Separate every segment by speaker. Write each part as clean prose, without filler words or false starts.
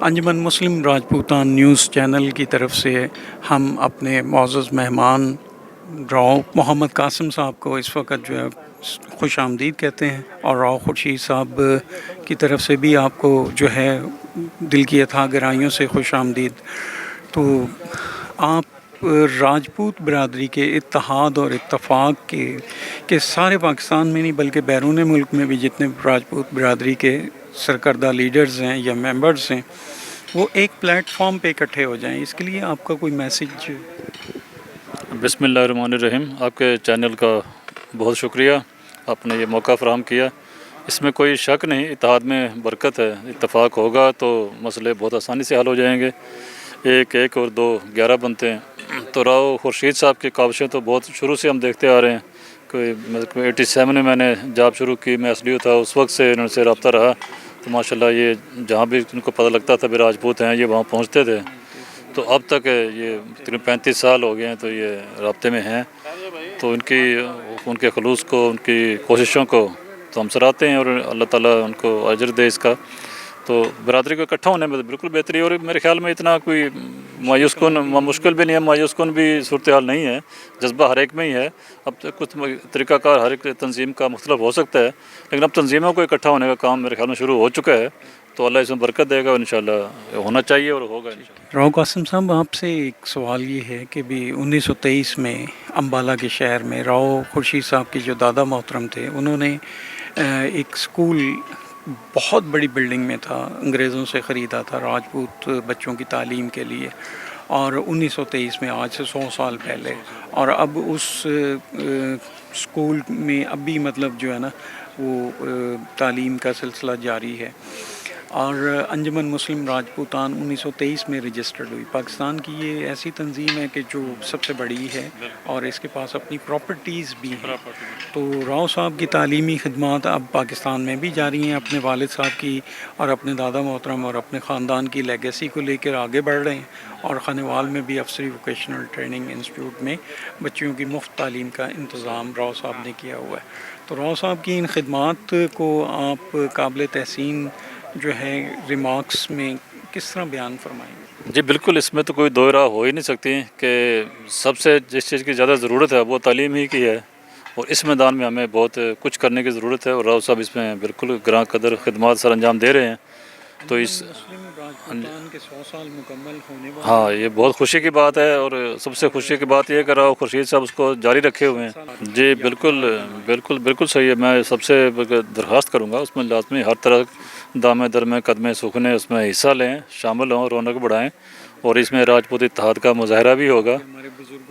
Speaker 1: انجمن مسلم راجپوتان news channel کی طرف سے ہم اپنے معزز مہمان راؤ محمد قاسم صاحب کو اس وقت جو ہے خوش آمدید کہتے ہیں، اور راؤ خورشید صاحب کی طرف سے بھی آپ کو جو ہے دل کی اتھاہ گہرائیوں سے خوش آمدید۔ تو آپ راجپوت برادری کے اتحاد اور اتفاق کے سارے پاکستان میں نہیں بلکہ بیرون ملک میں بھی جتنے راجپوت برادری کے سرکردہ لیڈرز ہیں یا ممبرز ہیں وہ ایک پلیٹ فارم پہ اکٹھے ہو جائیں، اس کے لیے آپ کا کوئی میسیج؟
Speaker 2: بسم اللہ الرحمن الرحیم۔ آپ کے چینل کا بہت شکریہ، آپ نے یہ موقع فراہم کیا۔ اس میں کوئی شک نہیں، اتحاد میں برکت ہے، اتفاق ہوگا تو مسئلے بہت آسانی سے حل ہو جائیں گے۔ ایک اور دو 11 بنتے ہیں۔ تو راؤ خورشید صاحب کی کاوشیں تو بہت شروع سے ہم دیکھتے آ رہے ہیں۔ کوئی 87 میں نے جاب شروع کی، میں SDO تھا، اس وقت سے ان سے رابطہ رہا۔ تو ماشاءاللہ یہ جہاں بھی ان کو پتہ لگتا تھا بھی راجپوت ہیں، یہ وہاں پہنچتے تھے۔ تو اب تک یہ تقریباً 35 سال ہو گئے ہیں، تو یہ رابطے میں ہیں۔ تو ان کے خلوص کو، ان کی کوششوں کو تو ہم سراہتے ہیں، اور اللہ تعالیٰ ان کو اجر دے اس کا۔ تو برادری کو اکٹھا ہونے میں بالکل بہتری، اور میرے خیال میں اتنا کوئی مایوس کن مشکل بھی نہیں ہے، مایوس کن بھی صورتحال نہیں ہے، جذبہ ہر ایک میں ہی ہے۔ اب تک کچھ طریقہ کار ہر ایک تنظیم کا مختلف ہو سکتا ہے، لیکن اب تنظیموں کو اکٹھا ہونے کا کام میرے خیال میں شروع ہو چکا ہے۔ تو اللہ اس میں برکت دے گا، اور انشاءاللہ ہونا چاہیے اور ہوگا انشاءاللہ۔
Speaker 1: راؤ قاسم صاحب، آپ سے ایک سوال یہ ہے کہ بھی 1923 میں امبالہ کے شہر میں راؤ خورشید صاحب کے جو دادا محترم تھے، انہوں نے ایک سکول بہت بڑی بلڈنگ میں تھا، انگریزوں سے خریدا تھا راجپوت بچوں کی تعلیم کے لیے، اور 1923 میں آج سے 100 سال پہلے، اور اب اس سکول میں اب بھی مطلب جو ہے نا وہ تعلیم کا سلسلہ جاری ہے، اور انجمن مسلم راجپوتان 1923 میں رجسٹرڈ ہوئی۔ پاکستان کی یہ ایسی تنظیم ہے کہ جو سب سے بڑی ہے، اور اس کے پاس اپنی پراپرٹیز بھی ہیں۔ تو راؤ صاحب کی تعلیمی خدمات اب پاکستان میں بھی جاری ہیں، اپنے والد صاحب کی اور اپنے دادا محترم اور اپنے خاندان کی لیگیسی کو لے کر آگے بڑھ رہے ہیں، اور خانوال میں بھی افسری ووکیشنل ٹریننگ انسٹیٹیوٹ میں بچیوں کی مفت تعلیم کا انتظام راؤ صاحب نے کیا ہوا ہے۔ تو راؤ صاحب کی ان خدمات کو آپ قابل تحسین جو ہے ریمارکس میں کس طرح بیان فرمائیں گے؟
Speaker 2: جی بالکل، اس میں تو کوئی دو راہ ہو ہی نہیں سکتی کہ سب سے جس چیز کی زیادہ ضرورت ہے وہ تعلیم ہی کی ہے، اور اس میدان میں ہمیں بہت کچھ کرنے کی ضرورت ہے، اور راؤ صاحب اس میں بالکل گراں قدر خدمات سر انجام دے رہے ہیں۔ تو اس
Speaker 1: مسلم راجپوتان کے 100 سال مکمل ہونے والے،
Speaker 2: ہاں یہ بہت خوشی کی بات ہے، اور سب سے خوشی کی بات یہ ہے کہ راؤ خورشید صاحب اس کو جاری رکھے ہوئے ہیں۔ جی بالکل صحیح ہے، میں سب سے درخواست کروں گا اس میں لازمی ہر طرح دامے درمے قدمے سوکھنے اس میں حصہ لیں، شامل ہوں، رونق بڑھائیں، اور اس میں راجپوت اتحاد کا مظاہرہ بھی ہوگا،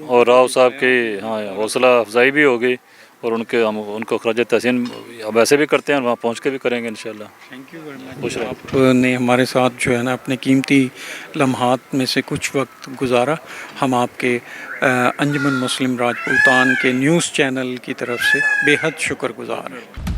Speaker 2: اور راؤ صاحب کی حوصلہ افزائی بھی ہوگی، اور ہم ان کو خراج تحسین اب ایسے بھی کرتے ہیں، وہاں پہنچ کے بھی کریں گے انشاءاللہ۔
Speaker 1: تھینک یو ویری
Speaker 2: خوش
Speaker 1: مچ،
Speaker 2: رہیں۔
Speaker 1: آپ نے ہمارے ساتھ جو ہے نا اپنے قیمتی لمحات میں سے کچھ وقت گزارا۔ ہم آپ کے انجمن مسلم راجپوتان کے نیوز چینل کی طرف سے بے حد شکر گزار ہیں۔